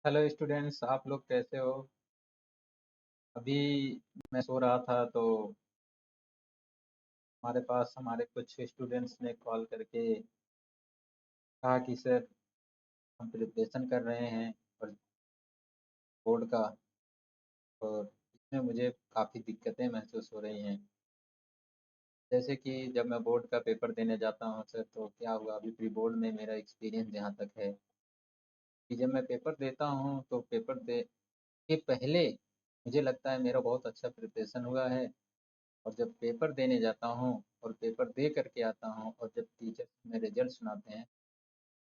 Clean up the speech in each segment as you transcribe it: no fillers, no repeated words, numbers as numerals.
Hello students, आप लोग कैसे हो? अभी मैं सो रहा था तो हमारे पास हमारे कुछ स्टूडेंट्स ने कॉल करके कहा कि सर, हम प्रिपरेशन कर रहे हैं और बोर्ड का, और इसमें मुझे काफ़ी दिक्कतें महसूस हो रही हैं। जैसे कि जब मैं बोर्ड का पेपर देने जाता हूँ सर, तो क्या हुआ, अभी प्री बोर्ड में मेरा एक्सपीरियंस जहाँ तक है कि जब मैं पेपर देता हूँ तो पेपर दे के पहले मुझे लगता है मेरा बहुत अच्छा प्रिपरेशन हुआ है। और जब पेपर देने जाता हूँ और पेपर दे करके आता हूँ और जब टीचर हमें रिजल्ट सुनाते हैं,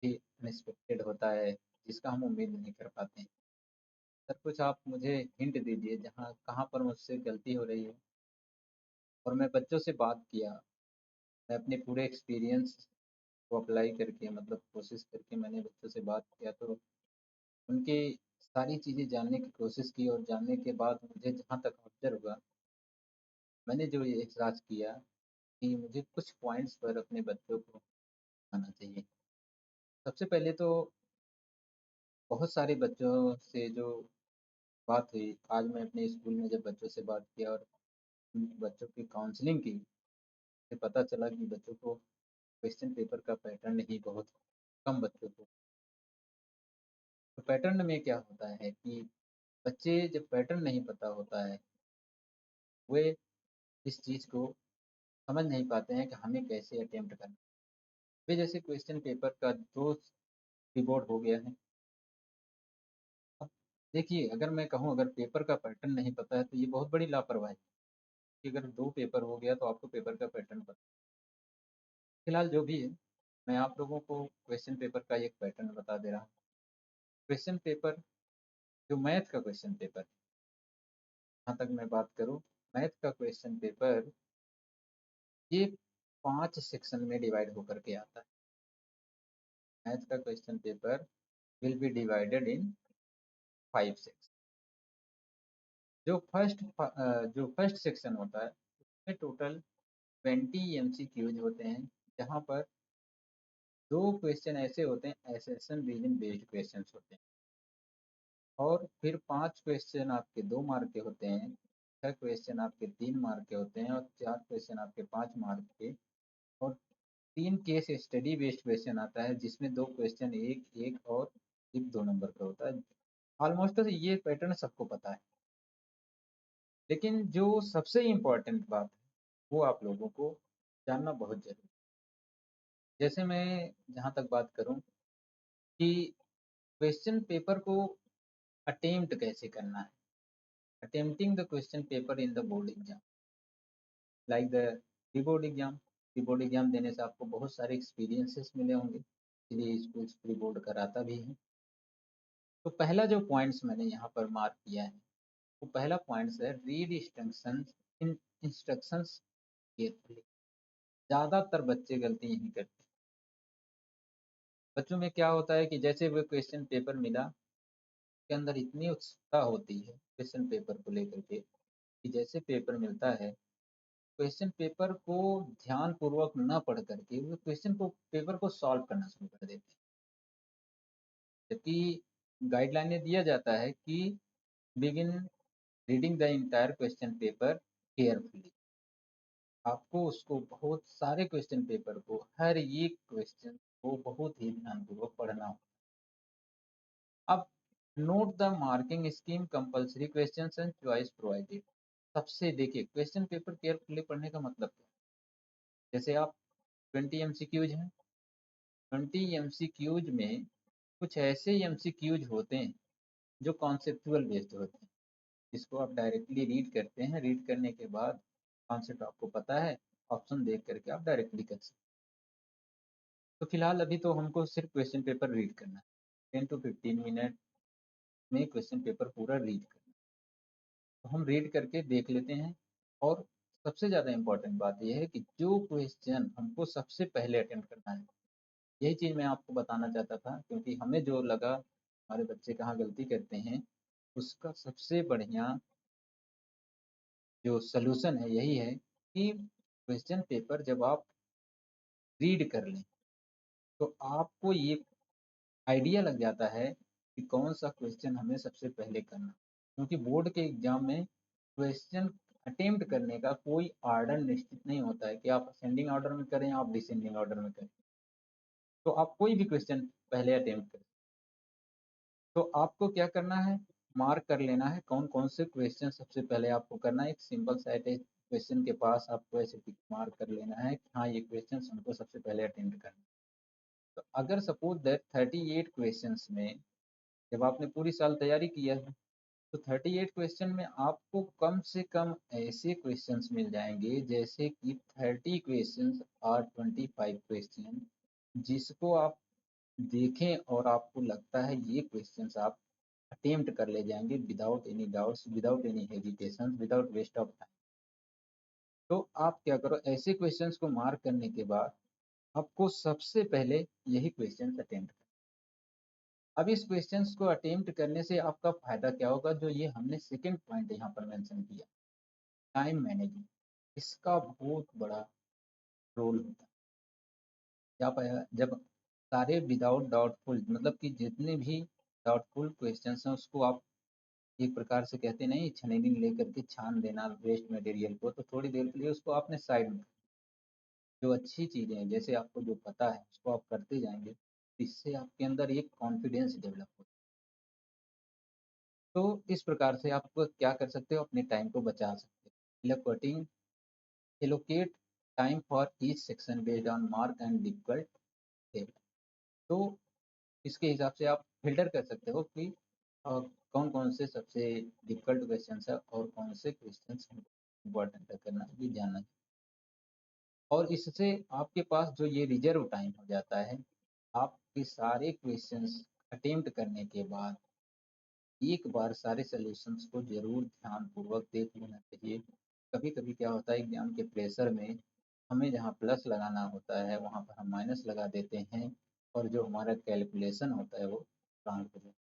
भी अनएक्सपेक्टेड होता है, जिसका हम उम्मीद नहीं कर पाते हैं। सर, कुछ आप मुझे हिंट दीजिए जहाँ कहाँ पर मुझसे गलती हो रही है। और मैं बच्चों से बात किया, मैं अपने पूरे एक्सपीरियंस को अप्लाई करके, मतलब कोशिश करके मैंने बच्चों से बात किया, तो उनकी सारी चीज़ें जानने की कोशिश की, और जानने के बाद मुझे जहाँ तक ऑब्जर्व हुआ, मैंने जो ये एहसास किया कि मुझे कुछ पॉइंट्स पर अपने बच्चों को आना चाहिए। सबसे पहले तो बहुत सारे बच्चों से जो बात हुई, आज मैं अपने स्कूल में जब बच्चों से बात किया और उन बच्चों की काउंसलिंग की, तो पता चला कि बच्चों को क्वेश्चन पेपर का पैटर्न ही बहुत कम बच्चों को। तो पैटर्न में क्या होता है कि बच्चे जब पैटर्न नहीं पता होता है, वे इस चीज़ को समझ नहीं पाते हैं कि हमें कैसे अटेम्प्ट करना है। वे जैसे क्वेश्चन पेपर का दो कीबोर्ड हो गया है। अब देखिए, अगर मैं कहूँ, अगर पेपर का पैटर्न नहीं पता है तो ये बहुत बड़ी लापरवाही है कि अगर दो पेपर हो गया तो आपको पेपर का पैटर्न पता। फिलहाल जो भी है, मैं आप लोगों को क्वेश्चन पेपर का एक पैटर्न बता दे रहा हूँ। क्वेश्चन पेपर, जो मैथ का क्वेश्चन पेपर, जहाँ तक मैं बात करूँ, मैथ का क्वेश्चन पेपर ये 5 सेक्शन में डिवाइड होकर के आता है। मैथ का question paper will be divided in 5 section. जो फर्स्ट सेक्शन होता है उसमें टोटल 20 एमसीक्यूज होते हैं, जहाँ पर दो क्वेश्चन ऐसे होते हैं, एसेशन रीजन बेस्ड क्वेश्चन होते हैं। और फिर 5 क्वेश्चन आपके 2 मार्क के होते हैं, 6 क्वेश्चन आपके 3 मार्क के होते हैं, और 4 क्वेश्चन आपके 5 मार्क के। और 3 केस स्टडी बेस्ड क्वेश्चन आता है, जिसमें 2 क्वेश्चन एक एक और सिर्फ 2 नंबर का होता है। ऑलमोस्ट तो ये पैटर्न सबको पता है, लेकिन जो सबसे इम्पोर्टेंट बात है वो आप लोगों को जानना बहुत जरूरी है। जैसे मैं जहाँ तक बात करूँ कि क्वेश्चन पेपर को अटेम्प्ट कैसे करना है, attempting the question paper in the board exam, like the pre board exam. Pre board exam देने से आपको बहुत सारे एक्सपीरियंसेस मिले होंगे, इसलिए स्कूल प्री बोर्ड कराता भी है। तो पहला जो पॉइंट्स मैंने यहाँ पर मार्क किया है, वो पहला पॉइंट्स है, रीड इंस्ट्रक्शंस केयरफुली। ज़्यादातर बच्चे गलती यही करते हैं। बच्चों में क्या होता है कि जैसे वो क्वेश्चन पेपर मिला, के अंदर इतनी उत्सुकता होती है क्वेश्चन पेपर को लेकर के कि जैसे पेपर मिलता है, क्वेश्चन पेपर को ध्यान पूर्वक न पढ़ करके वो क्वेश्चन को पेपर को सॉल्व करना शुरू कर देते हैं। जबकि गाइडलाइन में दिया जाता है कि begin reading the entire question paper carefully. आपको उसको बहुत सारे क्वेश्चन पेपर को, हर एक क्वेश्चन को बहुत ही ध्यानपूर्वक पढ़ना हो। अब note the marking scheme, compulsory question and choice provided. सबसे देखिए, क्वेश्चन पेपर केयरफुली पढ़ने का मतलब क्या है? जैसे आप 20 एमसीक्यूज हैं, 20 एमसीक्यूज में कुछ ऐसे एमसीक्यूज होते हैं जो कॉन्सेप्चुअल बेस्ड होते हैं, जिसको आप डायरेक्टली रीड करते हैं, रीड करने के बाद कॉन्सेप्ट आपको पता है, ऑप्शन देख करके आप डायरेक्टली कर सकते हैं। तो फिलहाल अभी तो हमको सिर्फ क्वेश्चन पेपर रीड करना है, 10 to 15 मिनट में क्वेश्चन पेपर पूरा रीड करना है। तो हम रीड करके देख लेते हैं। और सबसे ज़्यादा इम्पोर्टेंट बात यह है कि जो क्वेश्चन हमको सबसे पहले अटेम्प्ट करना है, यही चीज़ मैं आपको बताना चाहता था, क्योंकि हमें जो लगा हमारे बच्चे कहाँ गलती करते हैं, उसका सबसे बढ़िया जो सलूशन है यही है कि क्वेश्चन पेपर जब आप रीड कर लें, तो आपको ये आइडिया लग जाता है कि कौन सा क्वेश्चन हमें सबसे पहले करना, क्योंकि बोर्ड के एग्जाम में क्वेश्चन अटेम्प्ट करने का कोई ऑर्डर निश्चित नहीं होता है कि आप असेंडिंग ऑर्डर में करें आप डिसेंडिंग ऑर्डर में करें। तो आप कोई भी क्वेश्चन पहले अटेम्प्ट करें, तो आपको क्या करना है, मार्क कर लेना है कौन कौन से क्वेश्चन सबसे पहले आपको करना है। एक सिंपल सेट क्वेश्चन के पास आपको ऐसे टिक मार्क कर लेना है कि हाँ ये क्वेश्चन हमको सबसे पहले अटेम्प्ट करना है। तो अगर सपोज दैट 38 क्वेश्चंस में जब आपने पूरी साल तैयारी किया है, तो 38 क्वेश्चन में आपको कम से कम ऐसे क्वेश्चंस मिल जाएंगे जैसे कि 30 क्वेश्चंस और 25 क्वेश्चन, जिसको आप देखें और आपको लगता है ये क्वेश्चंस आप अटेम्प्ट कर ले जाएंगे without any doubts, without any hesitation, without waste of time. तो आप क्या करो, ऐसे क्वेश्चंस को मार्क करने के बाद आपको सबसे पहले यही क्वेश्चंस अटेम्प्ट करना। अब इस क्वेश्चंस को अटेम्प्ट करने से आपका फायदा क्या होगा, जो ये हमने सेकंड पॉइंट यहाँ पर मेंशन किया, टाइम मैनेजमेंट, इसका बहुत बड़ा रोल होता है। जब सारे विदाउट डाउटफुल, मतलब कि जितने भी डाउटफुल क्वेश्चंस हैं उसको आप एक प्रकार से कहते नहीं, छनेनी लेकर के छान देना वेस्ट मटेरियल को, तो थोड़ी देर के लिए उसको आपने साइड में, जो अच्छी चीज़ें हैं जैसे आपको जो पता है उसको आप करते जाएंगे, इससे आपके अंदर एक कॉन्फिडेंस डेवलप हो। तो इस प्रकार से आप क्या कर सकते हो, अपने टाइम को बचा सकते हो। Allocating allocate time for each section based on mark and difficult. तो इसके हिसाब से आप फिल्टर कर सकते हो कि कौन कौन से सबसे डिफिकल्ट क्वेश्चन है और कौन से क्वेश्चन इम्पोर्टेंट है, करना भी जानना। और इससे आपके पास जो ये रिजर्व टाइम हो जाता है, आपके सारे क्वेश्चंस अटेम्प्ट करने के बाद एक बार सारे सॉल्यूशंस को जरूर ध्यानपूर्वक देख लेना चाहिए। कभी कभी क्या होता है, एग्जाम के प्रेशर में हमें जहाँ प्लस लगाना होता है वहाँ पर हम माइनस लगा देते हैं, और जो हमारा कैलकुलेशन होता है वो रॉन्ग हो जाता है।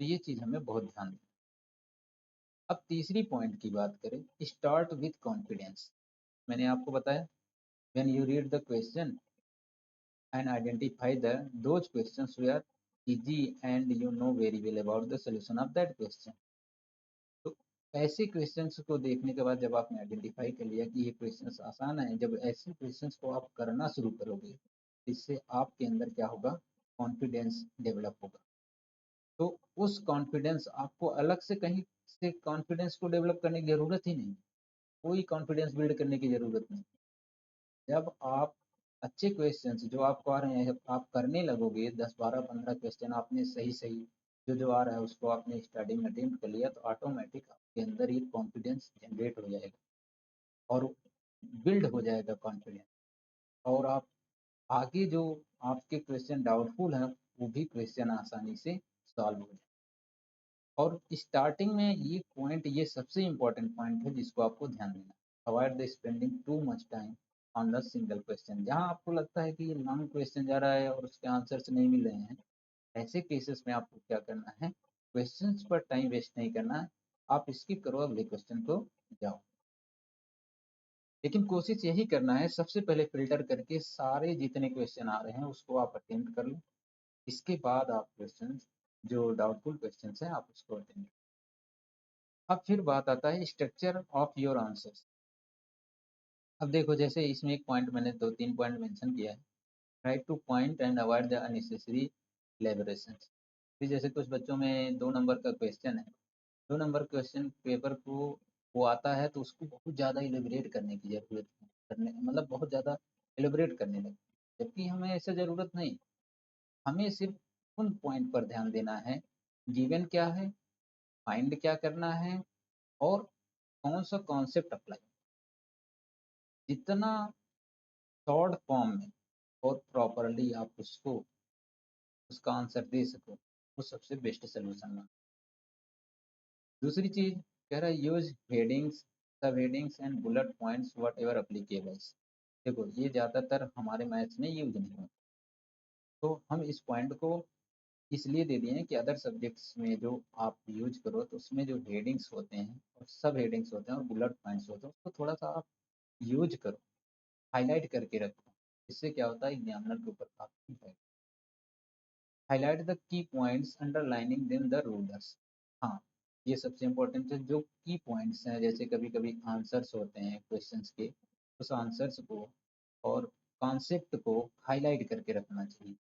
तो ये चीज़ हमें बहुत ध्यान देना। अब तीसरी पॉइंट की बात करें, स्टार्ट विथ कॉन्फिडेंस। मैंने आपको बताया, when you read the question and identify those questions were easy and you know very well about the solution of that question. तो ऐसे क्वेश्चंस को देखने के बाद जब आपने आइडेंटिफाई कर लिया कि ये क्वेश्चंस आसान है, जब ऐसे क्वेश्चंस को आप करना शुरू करोगे, इससे आपके अंदर क्या होगा, कॉन्फिडेंस डेवलप होगा। तो उस कॉन्फिडेंस आपको अलग से कहीं से कॉन्फिडेंस को डेवलप करने की जरूरत ही नहीं, कोई कॉन्फिडेंस बिल्ड करने की जरूरत नहीं। जब आप अच्छे क्वेश्चंस जो आपको आ रहे हैं आप करने लगोगे, 10 12 15 क्वेश्चन आपने सही सही जो आ रहा है उसको आपने स्टार्टिंग में अटेम्प्ट कर लिया, तो ऑटोमेटिक आपके अंदर एक कॉन्फिडेंस जनरेट हो जाएगा और बिल्ड हो जाएगा कॉन्फिडेंस। और आप आगे जो आपके क्वेश्चन डाउटफुल हैं वो भी क्वेश्चन आसानी से सॉल्व हो जाए। और स्टार्टिंग में ये पॉइंट, ये सबसे इम्पोर्टेंट पॉइंट है जिसको आपको ध्यान देना, avoid the spending too much time on the single question. जहाँ आपको लगता है कि ये लॉन्ग क्वेश्चन जा रहा है और उसके आंसर्स नहीं मिल रहे हैं, ऐसे केसेस में आपको क्या करना है, क्वेश्चंस पर टाइम वेस्ट नहीं करना है, आप स्किप करो अगले क्वेश्चन को जाओ। लेकिन कोशिश यही करना है सबसे पहले फिल्टर करके सारे जितने क्वेश्चन आ रहे हैं उसको आप अटेम्प्ट कर लो, इसके बाद आप क्वेश्चन जो डाउटफुल क्वेश्चन है आप उसको अटेम्प्ट। अब फिर बात आता है स्ट्रक्चर ऑफ योर आंसर्स। अब देखो जैसे इसमें एक पॉइंट मैंने 2 3 पॉइंट मेंशन किया है, try two point and avoid the unnecessary elaboration. फिर जैसे कुछ बच्चों में 2 नंबर का क्वेश्चन है, 2 नंबर क्वेश्चन पेपर को वो आता है तो उसको बहुत ज़्यादा एलेबोरेट करने की जरूरत है, करने मतलब बहुत ज़्यादा एलेबोरेट करने लगते, जबकि हमें ऐसा ज़रूरत नहीं। हमें सिर्फ उन पॉइंट पर ध्यान देना है, गिवन क्या है, फाइंड क्या करना है, और कौन सा कॉन्सेप्ट अप्लाई। जितना शॉर्ट फॉर्म में और प्रॉपरली आप उसको उसका आंसर दे सको, वो सबसे बेस्ट सोल्यूशन है। दूसरी चीज कह रहा है, यूज हेडिंग्स, सब headings and bullet points whatever applicables. देखो ये ज़्यादातर हमारे मैथ्स में यूज नहीं होता, तो हम इस पॉइंट को इसलिए दे दिए हैं कि अदर सब्जेक्ट्स में जो आप यूज करो तो उसमें जो हेडिंग्स होते हैं और सब हेडिंग्स होते हैं और बुलेट पॉइंट्स होते हैं उसको थोड़ा सा आप यूज करो, हाईलाइट करके रखो। इससे क्या होता है, एग्जामिनर के ऊपर काफी है। Highlight the key points underlining then the rulers. हाँ, ये सबसे इम्पोर्टेंट है, जो की पॉइंट्स हैं, जैसे कभी कभी आंसर्स होते हैं क्वेश्चंस के, उस आंसर्स को और कॉन्सेप्ट को हाईलाइट करके रखना चाहिए,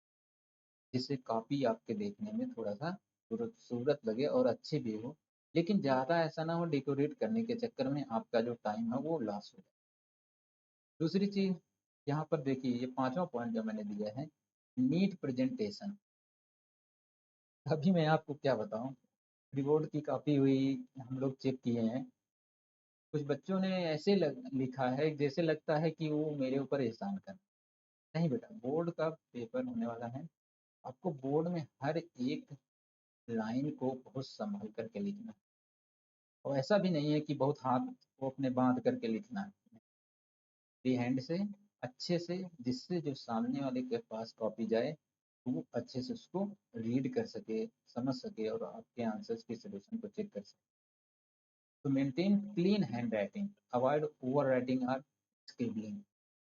जिससे कॉपी आपके देखने में थोड़ा सा खूबसूरत लगे और अच्छी भी हो, लेकिन ज़्यादा ऐसा ना हो डेकोरेट करने के चक्कर में आपका जो टाइम है वो लॉस हो जाए। दूसरी चीज़, यहाँ पर देखिए ये पांचवा पॉइंट जो मैंने दिया है, नीट प्रेजेंटेशन। अभी मैं आपको क्या बताऊं, रिवॉर्ड की कॉपी हुई, हम लोग चेक किए हैं, कुछ बच्चों ने ऐसे लिखा है जैसे लगता है कि वो मेरे ऊपर एहसान कर। नहीं बेटा, बोर्ड का पेपर होने वाला है, आपको बोर्ड में हर एक लाइन को बहुत संभल करके लिखना है, और ऐसा भी नहीं है कि बहुत हाथ को अपने बांध करके लिखना है, फ्री हैंड से, अच्छे से, जिससे जो सामने वाले के पास कॉपी जाए तो वो अच्छे से उसको रीड कर सके, समझ सके और आपके आंसर्स के सोल्यूशन को चेक कर सके। तो maintain clean hand writing, avoid over writing और स्क्रिबलिंग।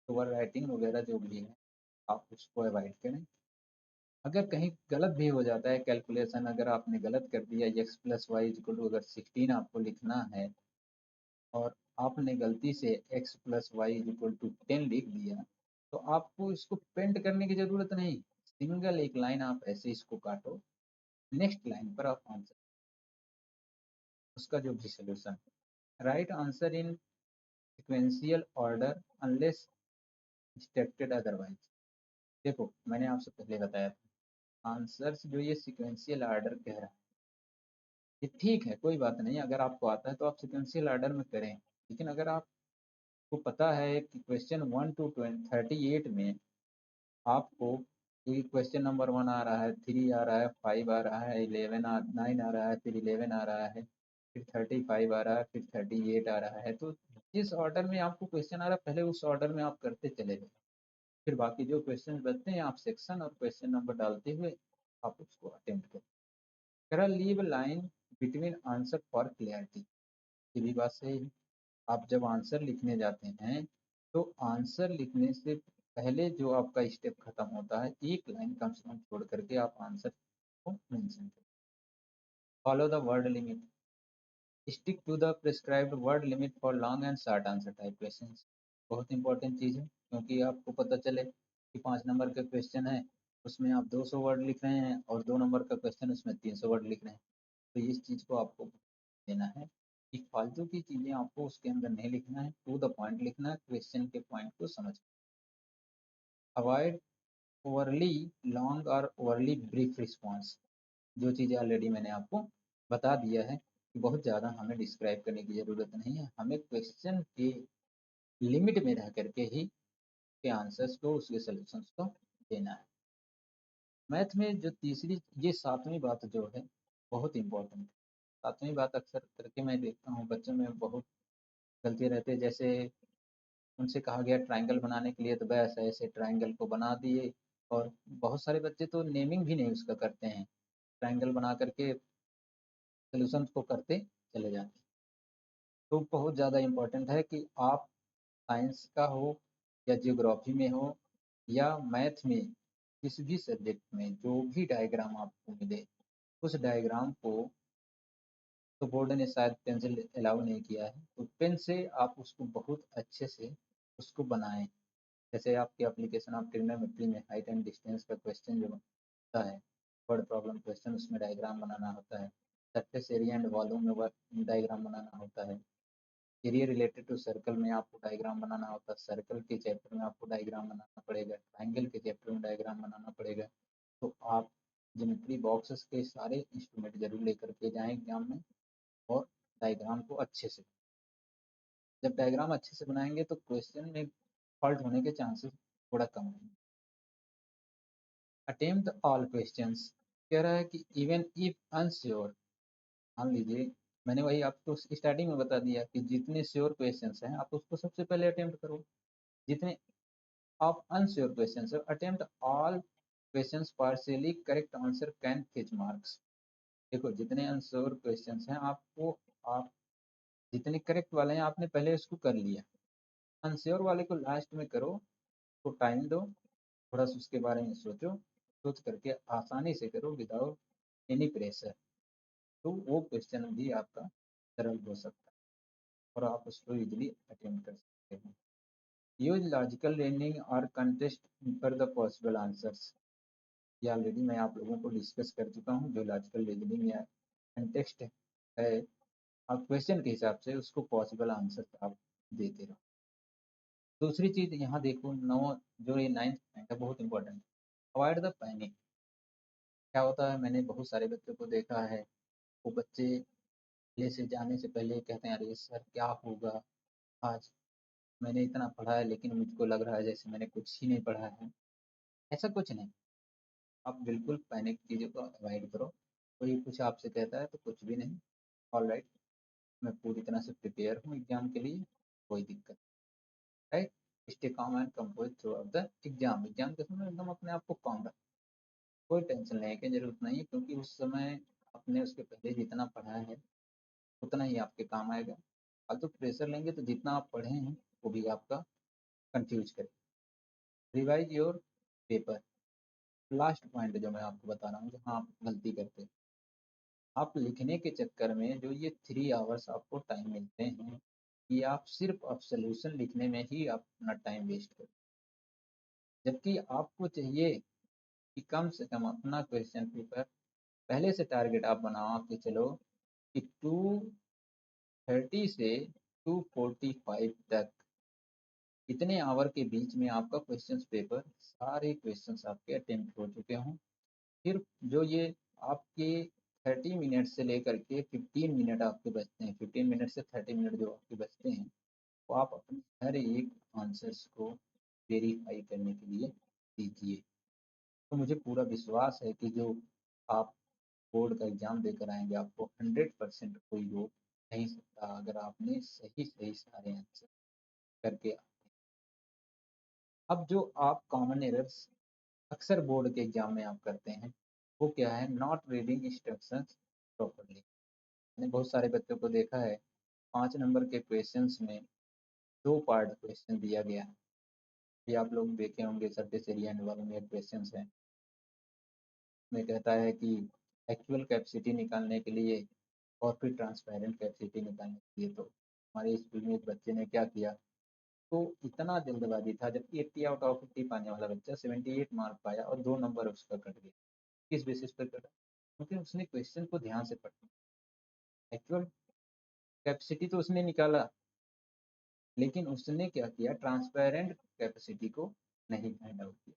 ओवर राइटिंग वगैरह जो भी है आप उसको अवॉइड करें। अगर कहीं गलत भी हो जाता है कैलकुलेशन, अगर आपने गलत कर दिया, x plus y equal to अगर 16 आपको लिखना है और आपने गलती से x plus y equal to 10 लिख दिया, तो आपको इसको पेंट करने की जरूरत नहीं, सिंगल एक लाइन आप ऐसे इसको काटो, नेक्स्ट लाइन पर आप आंसर, उसका जो भी solution, right answer in sequential order unless instructed otherwise. देखो मैंने आपसे पहले बताया था, आंसर्स जो ये सिक्वेंशियल ऑर्डर कह रहा है, ये ठीक है, कोई बात नहीं, अगर आपको आता है तो आप सिक्वेंशियल ऑर्डर में करें, लेकिन अगर आपको पता है कि क्वेश्चन 1 to 38 में आपको क्वेश्चन नंबर 1 आ रहा है, 3 आ रहा है, 5 आ रहा है, 9 आ रहा है, फिर 11 आ रहा है, फिर 35 आ रहा है, फिर 38 आ रहा है, तो जिस ऑर्डर में आपको क्वेश्चन आ रहा है पहले उस ऑर्डर में आप करते चले जाए, फिर बाकी जो क्वेश्चन बचते हैं आप सेक्शन और क्वेश्चन नंबर डालते हुए आप उसको अटेम्प्ट करें। करा leave line between answer for clarity, ये भी बात सही है। आप जब आंसर लिखने जाते हैं तो आंसर लिखने से पहले जो आपका स्टेप खत्म होता है, एक लाइन कम से कम छोड़ करके आप आंसर को मेंशन करें। Follow the word limit, stick to the prescribed word limit for long and short answer type questions. बहुत इंपॉर्टेंट चीज़ है, क्योंकि आपको पता चले कि 5 नंबर का क्वेश्चन है, उसमें आप 200 वर्ड लिख रहे हैं और 2 नंबर का क्वेश्चन उसमें 300 वर्ड लिख रहे हैं, तो इस चीज़ को आपको देना है कि फालतू की चीज़ें आपको उसके अंदर नहीं लिखना है, टू द पॉइंट लिखना है, क्वेश्चन के पॉइंट को समझ। अवॉइड ओवरली लॉन्ग और ओवरली ब्रीफ रिस्पॉन्स, जो चीज़ें ऑलरेडी मैंने आपको बता दिया है कि बहुत ज़्यादा हमें डिस्क्राइब करने की ज़रूरत नहीं है, हमें क्वेश्चन के लिमिट में रह करके ही के आंसर्स को, उसके सॉल्यूशंस को देना है। मैथ में जो तीसरी, ये सातवीं बात जो है बहुत इंपॉर्टेंट है। सातवीं बात अक्सर करके मैं देखता हूँ बच्चों में बहुत गलती रहती है, जैसे उनसे कहा गया ट्रायंगल बनाने के लिए तो बस ऐसे ट्रायंगल को बना दिए, और बहुत सारे बच्चे तो नेमिंग भी नहीं उसका करते हैं, ट्रायंगल बना करके सोल्यूशन को करते चले जाते हैं। तो बहुत ज़्यादा इम्पोर्टेंट है कि आप साइंस का हो या जियोग्राफी में हो या मैथ में, किसी भी सब्जेक्ट में जो भी डायग्राम आपको मिले, उस डायग्राम को, तो बोर्ड ने शायद पेंसिल अलाउ नहीं किया है, तो पेन से आप उसको बहुत अच्छे से उसको बनाएं। जैसे आपकी एप्लीकेशन, आप ट्रिग्नोमेट्री में हाइट एंड डिस्टेंस का क्वेश्चन जो होता है, वर्ड प्रॉब्लम क्वेश्चन, उसमें डायग्राम बनाना होता है, सरफेस एरिया एंड वॉल्यूम में डायग्राम बनाना होता है, एरिया रिलेटेड टू सर्कल में आपको डायग्राम बनाना होता है, सर्कल के चैप्टर में आपको डायग्राम बनाना पड़ेगा, ट्राइंगल के चैप्टर में डायग्राम बनाना पड़ेगा। तो आप ज्योमेट्री बॉक्सेस के सारे इंस्ट्रूमेंट जरूर लेकर के जाएं एग्जाम में, और डायग्राम को अच्छे से, जब डायग्राम अच्छे से बनाएंगे तो क्वेश्चन में फॉल्ट होने के चांसेस थोड़ा कम होंगे। अटेम्प्ट ऑल क्वेश्चंस, कह रहा है कि इवन इफ अनश्योर, मान लीजिए मैंने वही आपको स्टार्टिंग में बता दिया कि जितने श्योर क्वेश्चंस हैं आप उसको सबसे पहले अटेम्प्ट करो, जितने आप अनश्योर क्वेश्चंस है attempt all questions partially correct answer can fetch marks. देखो जितने अनश्योर क्वेश्चंस हैं आपको, आप जितने करेक्ट वाले हैं आपने पहले इसको कर लिया, अनश्योर वाले को लास्ट में करो, तो टाइम दो, थोड़ा सा उसके बारे में सोचो, सोच करके आसानी से करो विदाउट एनी प्रेशर, तो वो क्वेश्चन भी आपका सरल हो सकता है और आप उसको इजीली अटेम्प्ट कर सकते हैं। यूज लॉजिकल रीजनिंग और contest for the possible answers. ये ऑलरेडी मैं आप लोगों को डिस्कस कर चुका हूँ। जो लॉजिकल रीजनिंग या कंटेस्ट है, आप क्वेश्चन के हिसाब से उसको पॉसिबल आंसर आप देते रहो। दूसरी चीज यहाँ देखो, नौ जो ये 9th पॉइंट है बहुत इंपॉर्टेंट, अवॉइड द पैनिक। क्या होता है, मैंने बहुत सारे बच्चों को देखा है, वो बच्चे ले से जाने से पहले कहते हैं अरे सर क्या होगा आज, मैंने इतना पढ़ा है लेकिन मुझको लग रहा है जैसे मैंने कुछ ही नहीं पढ़ा है। ऐसा कुछ नहीं, आप बिल्कुल पैनिक चीज़ों को अवॉइड करो। कोई कुछ आपसे कहता है तो कुछ भी नहीं, ऑल राइट, मैं पूरी तरह से प्रिपेयर हूँ एग्जाम के लिए, कोई दिक्कत, right. Stay calm and compose through out the exam. Exam के समय एकदम अपने आप को काम रखो, कोई टेंशन लेने की जरूरत नहीं है, क्योंकि उस समय आपने उसके पहले जितना पढ़ा है उतना ही आपके काम आएगा। अब तो प्रेशर लेंगे तो जितना आप पढ़े हैं वो भी आपका कंफ्यूज करें। Revise your paper. Last point जो मैं आपको बता रहा हूँ जहाँ आप गलती करते हैं, आप लिखने के चक्कर में जो ये 3 आवर्स आपको टाइम मिलते हैं, ये आप सिर्फ अब सोल्यूशन लिखने में ही आप अपना टाइम वेस्ट करें। जबकि आपको चाहिए कि कम से कम अपना क्वेश्चन पेपर पहले से टारगेट आप बनाओ कि चलो कि 2:30 से 2:45 तक, इतने आवर के बीच में आपका क्वेश्चंस पेपर सारे क्वेश्चंस आपके अटेम्प्ट हो चुके हों। फिर जो ये आपके 30 मिनट से लेकर के 15 मिनट आपके बचते हैं, 15 मिनट से 30 मिनट जो आपके बचते हैं, वो आप अपने हर एक आंसर्स को वेरीफाई करने के लिए दीजिए। तो मुझे पूरा विश्वास है कि जो आप बोर्ड का एग्जाम देकर आएंगे आपको 100% कोई रोक नहीं सकता, अगर आपने सही सही सारे आंसर करके। अब जो आप कॉमन एरर्स अक्सर बोर्ड के एग्जाम में आप करते हैं, वो क्या है, नॉट रीडिंग इंस्ट्रक्शंस प्रॉपरली। मैंने बहुत सारे बच्चों को देखा है, 5 नंबर के क्वेश्चंस में 2 पार्ट क्वेश्चन दिया गया है। ये आप लोग देखे होंगे, surface area and volume question है। में कहता है कि एक्चुअल कैपेसिटी निकालने के लिए और फिर ट्रांसपेरेंट कैपेसिटी निकालने के लिए। तो हमारे स्कूल में एक बच्चे ने क्या किया, तो इतना जल्दबाजी था, जबकि 80 आउट ऑफ 50 पाने वाला बच्चा 78 मार्क पाया और 2 नंबर उसका कट गया। किस बेसिस पर कटा, क्योंकि उसने क्वेश्चन को ध्यान से पढ़ा। एक्चुअल कैपेसिटी तो उसने निकाला, लेकिन उसने क्या किया, ट्रांसपेरेंट कैपेसिटी को नहीं फाइंड आउट किया।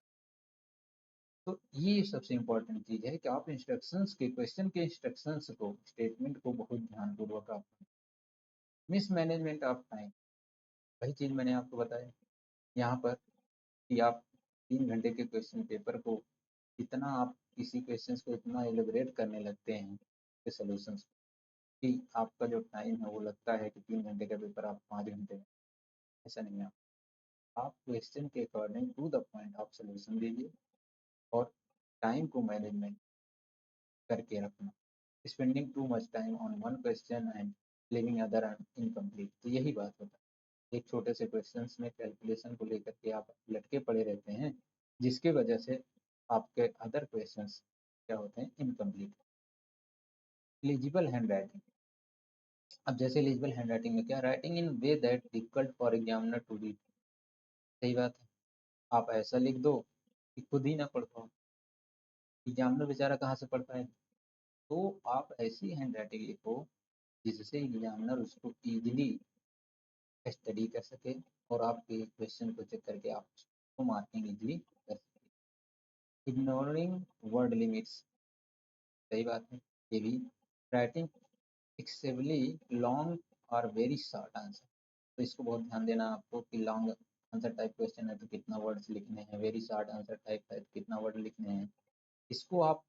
तो ये सबसे इम्पोर्टेंट चीज है कि आप इंस्ट्रक्शंस के, क्वेश्चन के इंस्ट्रक्शंस को, स्टेटमेंट को बहुत ध्यानपूर्वक आप, मिस मैनेजमेंट ऑफ टाइम, वही चीज मैंने आपको बताया यहाँ पर कि आप 3 घंटे के क्वेश्चन पेपर को इतना, आप किसी क्वेश्चन को इतना एलिब्रेट करने लगते हैं के सोल्यूशंस, कि आपका जो टाइम है वो लगता है कि 3 घंटे का पेपर आप 5 घंटे में। ऐसा नहीं है, आप क्वेश्चन के अकॉर्डिंग टू द पॉइंट आप सोल्यूशन दीजिए और टाइम को मैनेजमेंट करके रखना। Spending too much time on one question and living other incomplete, तो यही बात होता है। एक छोटे से क्वेश्चन में कैलकुलेशन को लेकर के आप लटके पड़े रहते हैं, जिसके वजह से आपके अदर क्वेश्चंस क्या होते हैं, इनकम्प्लीट। Eligible hand writing. अब जैसे एलिजिबल हैंड राइटिंग में क्या, writing in way that difficult for examiner to read. सही बात है, आप ऐसा लिख दो कि खुद ही ना पढ़ पाओ, एग्जामिनर बेचारा कहाँ से पढ़ पाए। तो आप ऐसी हैंड राइटिंग लिखो जिससे एग्जामिनर उसको इजीली स्टडी कर सके और आपके क्वेश्चन को चेक करके आप उसको मार्किंग इजीली कर सके। Ignoring word limits. सही बात है, ये भी, राइटिंग एक्सेसिवली लॉन्ग और वेरी शॉर्ट आंसर, तो इसको बहुत ध्यान देना आपको कि लॉन्ग आंसर टाइप क्वेश्चन है तो कितना वर्ड्स लिखने हैं, वेरी शॉर्ट आंसर टाइप है तो कितना वर्ड लिखने हैं। इसको आप,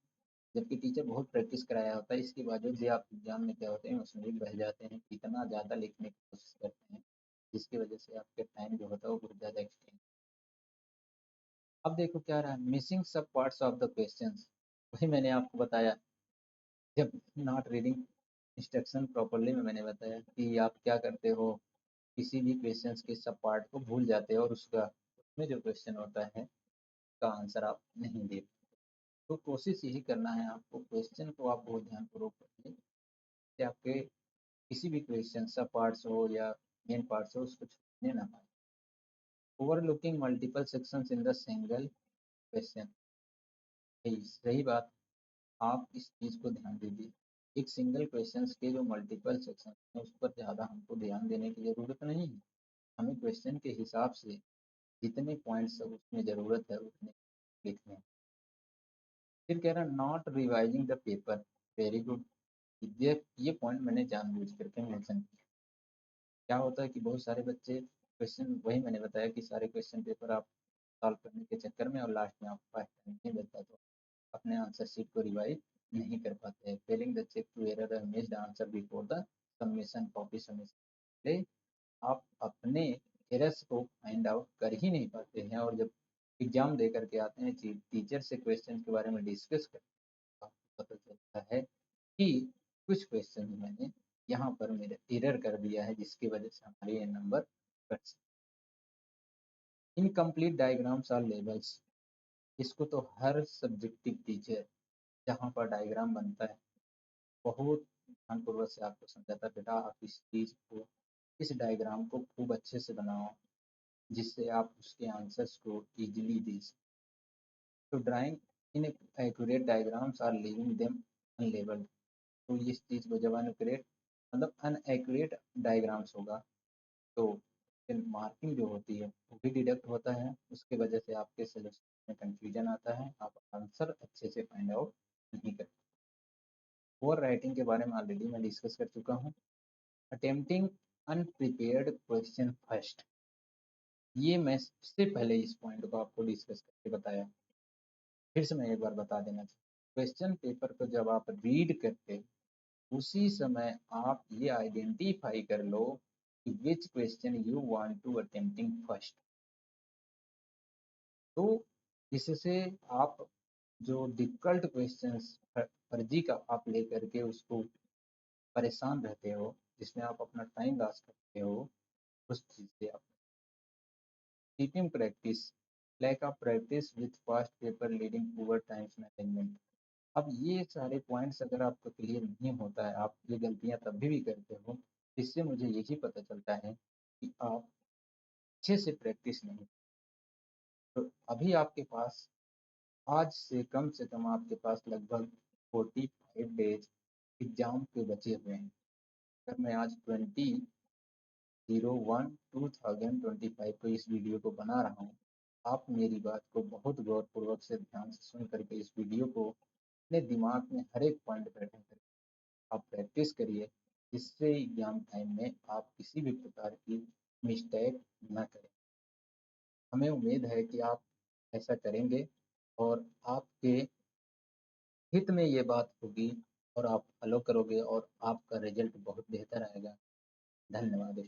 जबकि टीचर बहुत प्रैक्टिस कराया होता है, इसके बावजूद भी आप एग्जाम में क्या होते हैं, उसमें भी बह जाते हैं, इतना ज़्यादा लिखने की कोशिश करते हैं जिसकी वजह से आपके टाइम जो होता है वो बहुत ज़्यादा एक्सटेंड। अब देखो क्या रहा है, मिसिंग सब पार्ट्स ऑफ द क्वेश्चंस। वही मैंने आपको बताया, जब नॉट रीडिंग इंस्ट्रक्शन प्रॉपरली में, मैंने बताया कि आप क्या करते हो, किसी भी क्वेश्चंस के सब पार्ट को भूल जाते हो और उसका, उसमें जो क्वेश्चन होता है उसका आंसर आप नहीं दे। तो कोशिश यही करना है आपको, क्वेश्चन को आप बहुत ध्यानपूर्वक पढ़िए, कि आपके किसी भी क्वेश्चन सब पार्ट्स हो या मेन पार्ट्स हो उसको छूटने ना पाए। Overlooking multiple sections in the single question, यही सही बात, आप इस चीज़ को ध्यान दीजिए। एक सिंगल क्वेश्चंस के जो मल्टीपल सेक्शन हैं उस पर ज़्यादा हमको ध्यान देने की ज़रूरत नहीं है। हमें क्वेश्चन के हिसाब से जितने पॉइंट्स उसमें ज़रूरत है उतने लिखने हैं। फिर कह रहा है not revising the paper, very good. ये पॉइंट मैंने जानबूझ करके मेंशन किया। क्या होता है कि बहुत सारे बच्चे क्वेश्चन, वही मैंने बताया कि सारे क्वेश्चन पेपर आप सॉल्व करने के चक्कर में और लास्ट में आपको पास टाइम नहीं बचता, तो अपने आंसर शीट को रिवाइज नहीं कर पाते हैं। Failing the check to error missed answer before the submission, copy submission, आप अपने एरर्स को फाइंड आउट कर ही नहीं पाते हैं, और जब एग्जाम दे करके आते हैं टीचर से क्वेश्चन के बारे में डिस्कस करते हैं तो आपको पता चलता है कि कुछ क्वेश्चन मैंने यहाँ पर मेरे एरर कर दिया है जिसकी वजह से हमारे ये नंबर कट। इनकम्प्लीट डायग्राम्स आर लेबल्स, इसको तो हर सब्जेक्टिव टीचर जहाँ पर डायग्राम बनता है बहुत ध्यानपूर्वक से आपको समझाता है, बेटा आप इस चीज़ को, इस डायग्राम को खूब अच्छे से बनाओ जिससे आप उसके आंसर्स को इजीली दे सकें। तो drawing inaccurate diagrams or leaving them unlabelled, तो इस चीज़ को जब अनएक्यूरेट मतलब अनएक्यूरेट डायग्राम्स होगा तो मार्किंग जो होती है वो भी डिडक्ट होता है, उसकी वजह से आपके सिलेक्शन में कंफ्यूजन आता है, आप आंसर अच्छे से फाइंड आउट नहीं कर। ओवर राइटिंग के बारे में ऑलरेडी मैं डिस्कस कर चुका हूँ। अटेम्प्टिंग अनप्रिपेयर्ड क्वेश्चन फर्स्ट, ये मैं सबसे पहले इस पॉइंट को आपको डिस्कस करके बताया, फिर से मैं एक बार बता देना चाहूँ। क्वेश्चन पेपर को जब आप रीड करते उसी समय आप ये आइडेंटिफाई कर लो कि which question you want to attempting first, तो इससे आप जो डिफिकल्ट क्वेश्चंस फर्जी का आप लेकर के उसको परेशान रहते हो, जिसमें आप अपना टाइम लॉस करते हो, उस चीज़ से आप keeping practice, lack of practice with fast paper leading poor times management. अब ये सारे पॉइंट्स अगर आपको क्लियर नहीं होता है, आप ये गलतियां तभी भी करते हो, इससे मुझे यही पता चलता है कि आप अच्छे से प्रैक्टिस नहीं। तो अभी आपके पास आज से कम आपके पास लगभग 45 डेज एग्जाम के बचे हुए हैं। अगर मैं आज 20/01/2025 को इस वीडियो को बना रहा हूँ, आप मेरी बात को बहुत गौरपूर्वक से ध्यान से सुन करके इस वीडियो को अपने दिमाग में हर एक पॉइंट पर रख कर आप प्रैक्टिस करिए, जिससे एग्जाम टाइम में आप किसी भी प्रकार की मिस्टेक न करें। हमें उम्मीद है कि आप ऐसा करेंगे और आपके हित में ये बात होगी और आप फॉलो करोगे और आपका रिजल्ट बहुत बेहतर आएगा। धन्यवाद।